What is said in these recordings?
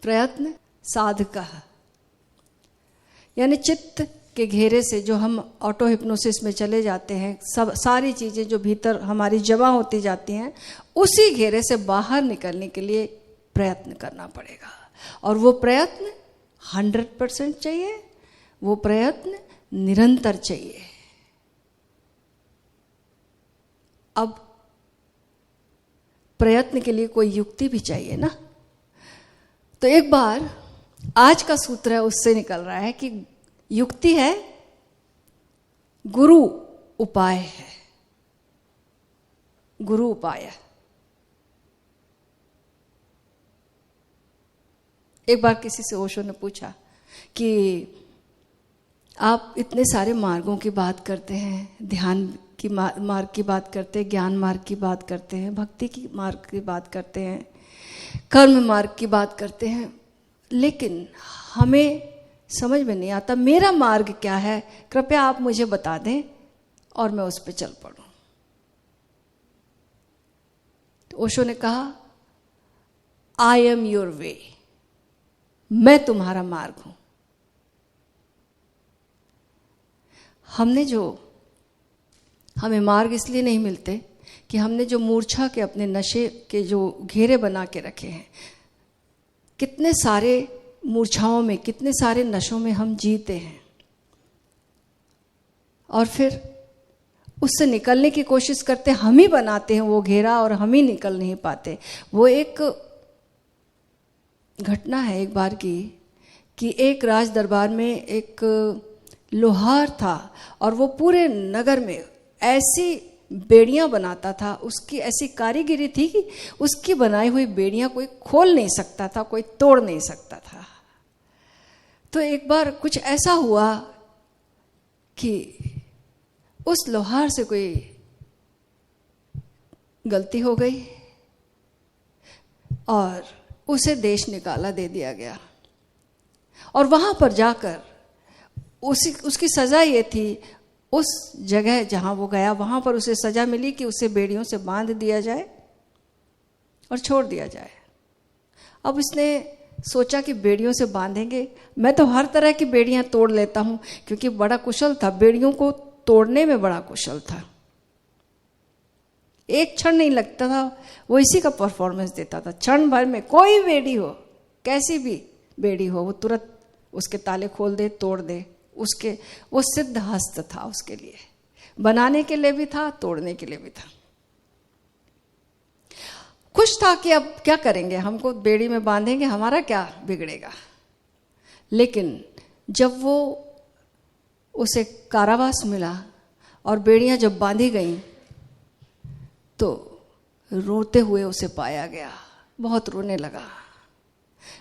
प्रयत्न साधकः, यानी चित्त के घेरे से जो हम ऑटो हिप्नोसिस में चले जाते हैं, सब सारी चीज़ें जो भीतर हमारी जमा होती जाती हैं, उसी घेरे से बाहर निकलने के लिए प्रयत्न करना पड़ेगा। और वो प्रयत्न 100% चाहिए, वो प्रयत्न निरंतर चाहिए। अब प्रयत्न के लिए कोई युक्ति भी चाहिए ना। तो एक बार आज का सूत्र है उससे निकल रहा है कि युक्ति है, गुरु उपाय है। गुरु उपाय। एक बार किसी से ओशो ने पूछा कि आप इतने सारे मार्गों की बात करते हैं, ध्यान की मार्ग की बात करते हैं, ज्ञान मार्ग की बात करते हैं, भक्ति की मार्ग की बात करते हैं, कर्म मार्ग की बात करते हैं, लेकिन हमें समझ में नहीं आता मेरा मार्ग क्या है, कृपया आप मुझे बता दें और मैं उस पर चल पड़ूं। तो ओशो ने कहा, आई एम योर वे, मैं तुम्हारा मार्ग हूं। हमें मार्ग इसलिए नहीं मिलते कि हमने जो मूर्छा के अपने नशे के जो घेरे बना के रखे हैं, कितने सारे मूर्छाओं में, कितने सारे नशों में हम जीते हैं, और फिर उससे निकलने की कोशिश करते, हम ही बनाते हैं वो घेरा और हम ही निकल नहीं पाते। वो एक घटना है एक बार की कि एक राज दरबार में एक लोहार था और वो पूरे नगर में ऐसी बेड़ियां बनाता था, उसकी ऐसी कारीगिरी थी कि उसकी बनाई हुई बेड़ियां कोई खोल नहीं सकता था, कोई तोड़ नहीं सकता था। तो एक बार कुछ ऐसा हुआ कि उस लोहार से कोई गलती हो गई और उसे देश निकाला दे दिया गया। और वहां पर जाकर उसकी सजा ये थी, उस जगह जहां वो गया वहां पर उसे सजा मिली कि उसे बेड़ियों से बांध दिया जाए और छोड़ दिया जाए। अब इसने सोचा कि बेड़ियों से बांधेंगे, मैं तो हर तरह की बेड़ियां तोड़ लेता हूं, क्योंकि बड़ा कुशल था, बेड़ियों को तोड़ने में बड़ा कुशल था। एक क्षण नहीं लगता था, वो इसी का परफॉर्मेंस देता था। क्षण भर में कोई बेड़ी हो, कैसी भी बेड़ी हो, वो तुरंत उसके ताले खोल दे, तोड़ दे। उसके वो सिद्ध हस्त था, उसके लिए बनाने के लिए भी था, तोड़ने के लिए भी था। खुश था कि अब क्या करेंगे, हमको बेड़ी में बांधेंगे, हमारा क्या बिगड़ेगा। लेकिन जब वो उसे कारावास मिला और बेड़ियां जब बांधी गईं तो रोते हुए उसे पाया गया, बहुत रोने लगा।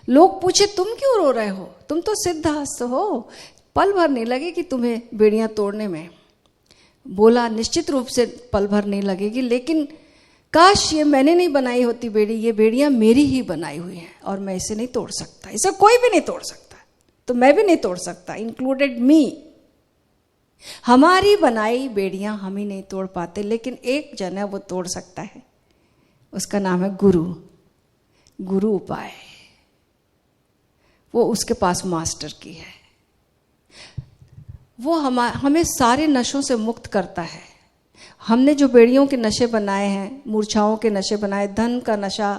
लोग पूछे, तुम क्यों रो रहे हो, तुम तो सिद्ध हस्त हो, पल भर नहीं लगेगी तुम्हें बेड़ियां तोड़ने में। बोला, निश्चित रूप से पल भर नहीं लगेगी, लेकिन काश ये मैंने नहीं बनाई होती बेड़ी, ये बेड़ियां मेरी ही बनाई हुई हैं और मैं इसे नहीं तोड़ सकता, इसे कोई भी नहीं तोड़ सकता, तो मैं भी नहीं तोड़ सकता, इंक्लूडेड मी। हमारी बनाई बेड़ियां हम ही नहीं तोड़ पाते, लेकिन एक जन है वो तोड़ सकता है, उसका नाम है गुरु। गुरु उपाय, वो उसके पास मास्टर की है। वो हमें सारे नशों से मुक्त करता है। हमने जो बेड़ियों के नशे बनाए हैं, मूर्छाओं के नशे बनाए, धन का नशा,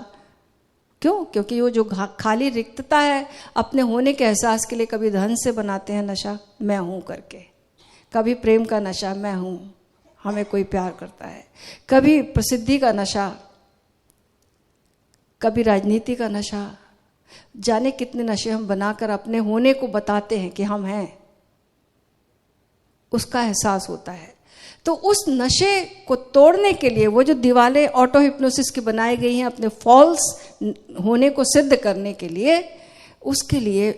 क्यों? क्योंकि वो जो खाली रिक्तता है अपने होने के एहसास के लिए, कभी धन से बनाते हैं नशा, मैं हूं करके, कभी प्रेम का नशा, मैं हूं, हमें कोई प्यार करता है, कभी प्रसिद्धि का नशा, कभी राजनीति का नशा, जाने कितने नशे हम बनाकर अपने होने को बताते हैं कि हम हैं, उसका एहसास होता है। तो उस नशे को तोड़ने के लिए वो जो दीवारें ऑटो हिप्नोसिस की बनाई गई हैं अपने फॉल्स होने को सिद्ध करने के लिए, उसके लिए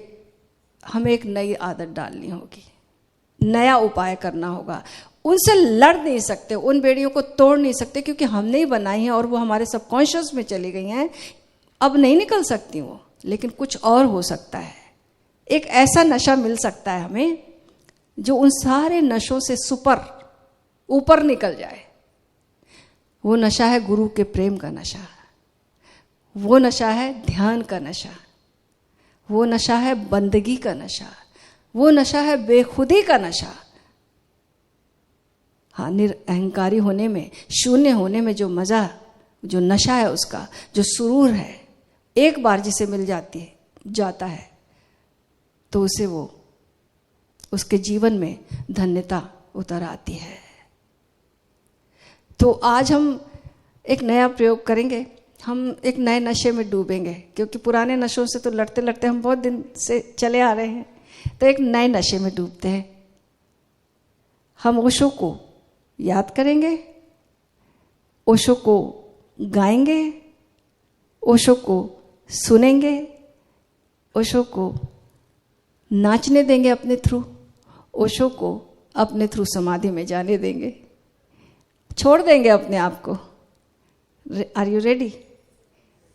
हमें एक नई आदत डालनी होगी, नया उपाय करना होगा। उनसे लड़ नहीं सकते, उन बेड़ियों को तोड़ नहीं सकते, क्योंकि हमने ही बनाई हैं और वो हमारे सबकॉन्शियस में चली गई हैं, अब नहीं निकल सकती वो। लेकिन कुछ और हो सकता है, एक ऐसा नशा मिल सकता है हमें जो उन सारे नशों से ऊपर निकल जाए। वो नशा है गुरु के प्रेम का नशा, वो नशा है ध्यान का नशा, वो नशा है बंदगी का नशा, वो नशा है बेखुदी का नशा। हाँ, निरअहंकारी होने में, शून्य होने में जो मजा, जो नशा है उसका, जो सुरूर है, एक बार जिसे मिल जाता है तो उसे वो, उसके जीवन में धन्यता उतर आती है। तो आज हम एक नया प्रयोग करेंगे, हम एक नए नशे में डूबेंगे, क्योंकि पुराने नशों से तो लड़ते लड़ते हम बहुत दिन से चले आ रहे हैं। तो एक नए नशे में डूबते हैं। हम ओशो को याद करेंगे, ओशो को गाएंगे, ओशो को सुनेंगे, ओशो को नाचने देंगे अपने थ्रू, ओशो को अपने थ्रू समाधि में जाने देंगे, छोड़ देंगे अपने आप को। Are you ready?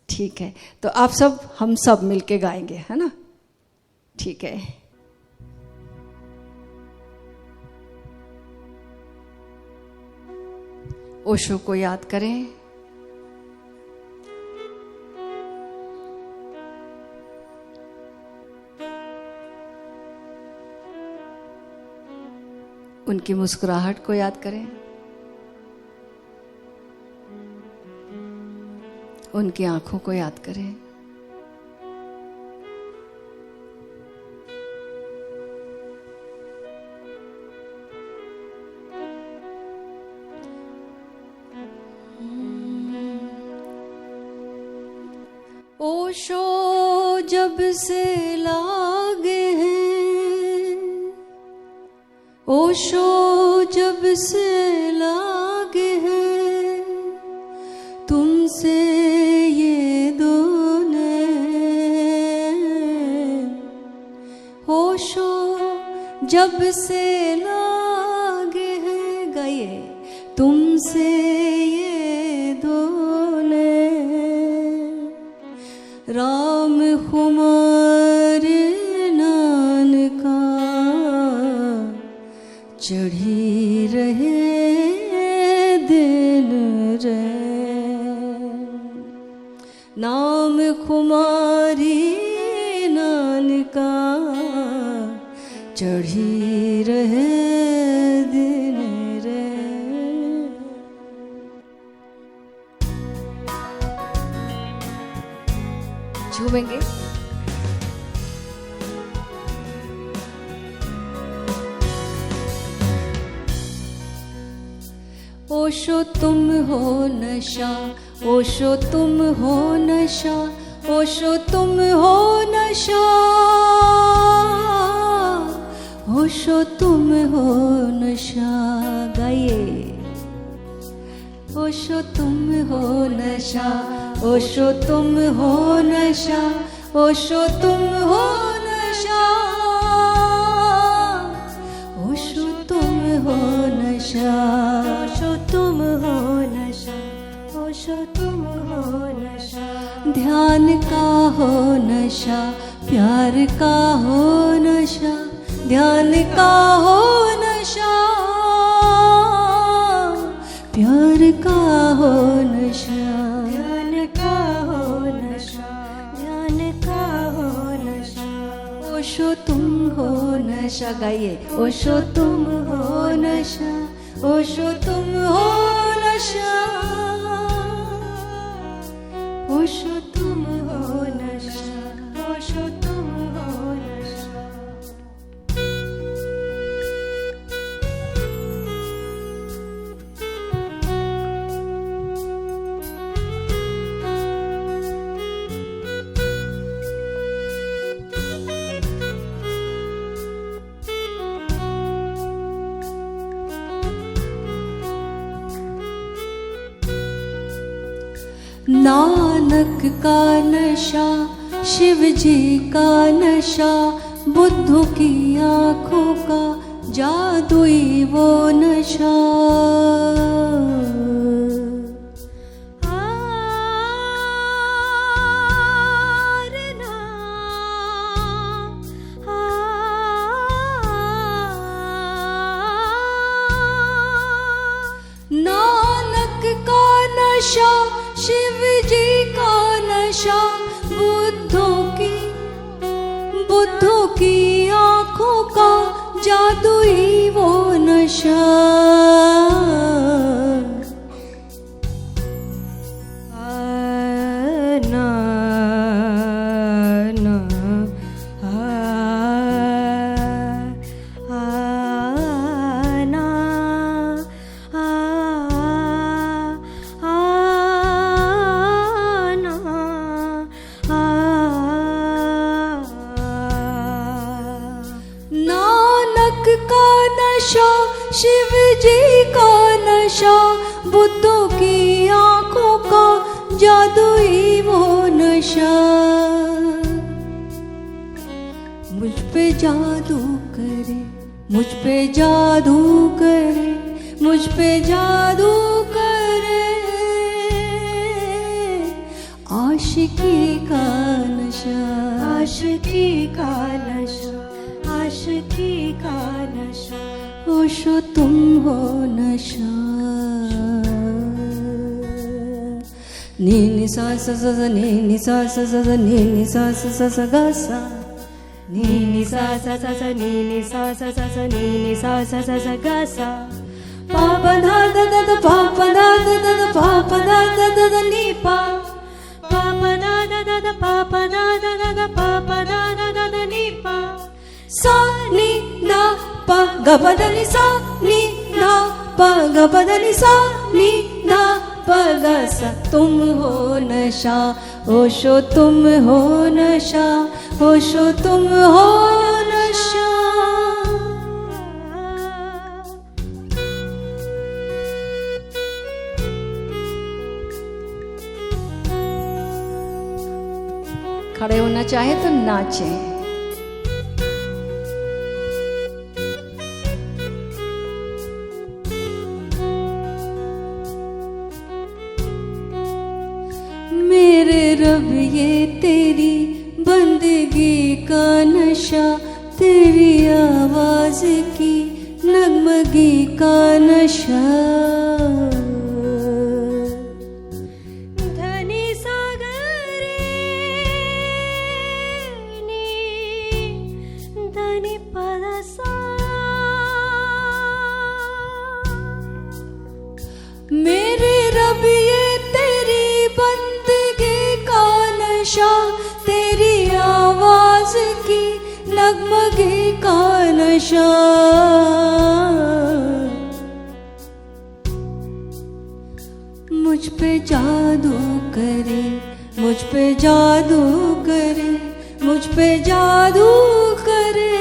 ठीक है, तो आप सब, हम सब मिलके गाएंगे, है ना? ठीक है। ओशो को याद करें, उनकी मुस्कुराहट को याद करें, उनकी आंखों को याद करें, ओशो जब से लागे हैं, ओशो जब से लागे हैं, तुमसे ये दो नैन, ओशो जब से लागे हैं, गाइए, तुमसे ये दो नैन, राम खुमार नान का चढ़ी रहे दिन रैन, नाम खुमारी नान का चढ़ी रहे दिन रैन। झूमेंगे। ओशो तुम हो नशा, ओशो तुम हो नशा, ओशो तुम हो नशा, ओशो तुम हो नशा, गाइए, ओशो तुम हो नशा, ओशो तुम हो नशा, ओशो तुम हो नशा, ओशो तुम हो नशा, ओशो तुम हो नशा, ओशो तुम हो नशा, ध्यान का हो नशा, प्यार का हो नशा, ध्यान का हो नशा, प्यार का हो नशा, ध्यान का हो नशा, ध्यान का हो नशा, ओशो तुम हो नशा, गाइए, ओशो तुम हो नशा, ओशो तुम हो नशा, ओशो तुम हो नशा, ओशो तुम हो नशा। नानक का नशा, शिव जी का नशा, बुद्धू की आँखों का जादुई वो नशा, नानक का नशा, शिव जी का नशा, बुद्धों की जादुई वो नशा, शिव जी का नशा, बुद्धों की आंखों का जादुई वो नशा। मुझ पे जादू करे, मुझ पे जादू करे, मुझ पे जादू करे, आशिकी का नशा, आशिकी का नशा, आशिकी का नशा। होशो तुम हो नशा। नी नि सा सा सा सा नी नि सा सा सा सा नी नि सा सा सा सा गा सा, नी नि सा सा सा सा नी नि सा सा सा सा नी नि सा सा सा सा गा सा। पा पा धा धा धा धा पा पा धा धा धा धा पा पा धा धा धा धा नी पा, पा पा धा धा धा धा पा पा धा धा धा धा पा पा धा धा धा धा नी पा। सा नी धा पा गा पा धा नी सा नी धा पा गा पा धा नी सा नी धा पा गा सा। तुम हो नशा, होशो तुम हो नशा, होशो तुम हो नशा। खड़े होना चाहे तो नाचें। मेरे रब ये तेरी बंदगी का नशा, तेरी आवाज की नगमगी का नशा। धनी सागरे नी धनी पदसा, मेरे रब ये तेरी बंदगी का नशा, तेरी आवाज की नगमगी का नशा। मुझ पे जादू करे, मुझ पे जादू करे, मुझ पे जादू करे,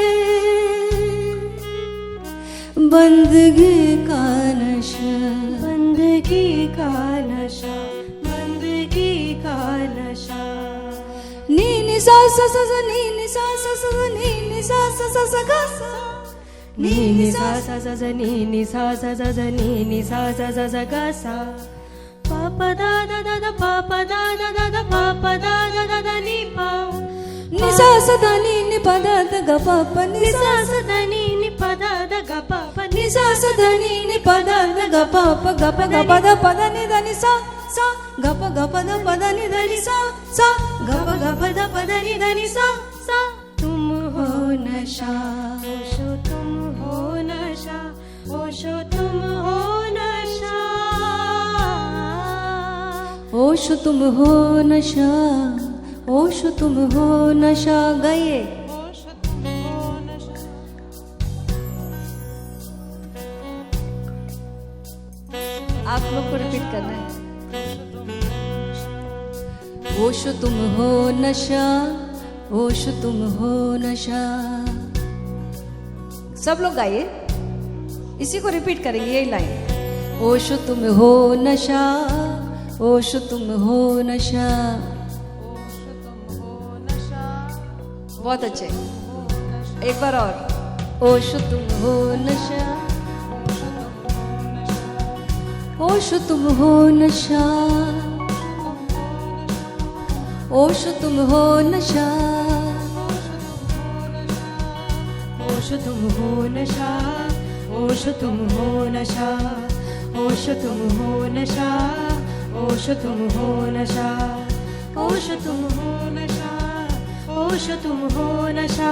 बंदगी का नशा, बंदगी का नशा, बंदगी का नशा। नी नि सा सा सा सा नी नि सा सा सा सा नी नि सा सा सा सा गा सा, नी नि सा सा सा सा नी नि सा सा सा सा नी नि सा सा सा सा गा सा। पा पा दा दा दा दा पा पा दा दा दा दा पा पा दा दा दा दा नी पा, नि सा सा दा नी नि पा दा दा गा पा पा, नि सा सा दा नी नि पा दा दा गा पा पा, नि सा सा दा नी नि पा दा दा गा पा पा, गा पा गा पा दा पा दा नि दा नि सा सा, गा पा गा पा दा पा दा नि दा नि सा सा, गा पा गा पा दा पा दा नि दा नि सा सा। तुम हो नशा, होशो तुम हो नशा, होशो तुम हो नशा, होशो तुम हो नशा, होशो तुम हो नशा। गाइए। आप लोग को रिपीट करना है। होशो तुम हो नशा, होशो तुम हो नशा। सब लोग गाइए, इसी को रिपीट करेंगे, यही लाइन। होशो तुम हो नशा, होशो तुम हो नशा। बहुत अच्छे, एक बार और। होशो तुम हो नशा, होशो तुम हो नशा, होशो तुम हो नशा, होशो तुम हो नशा, होशो तुम हो नशा, होशो तुम हो नशा, होशो तुम हो नशा, होशो तुम हो नशा, होशो तुम हो नशा,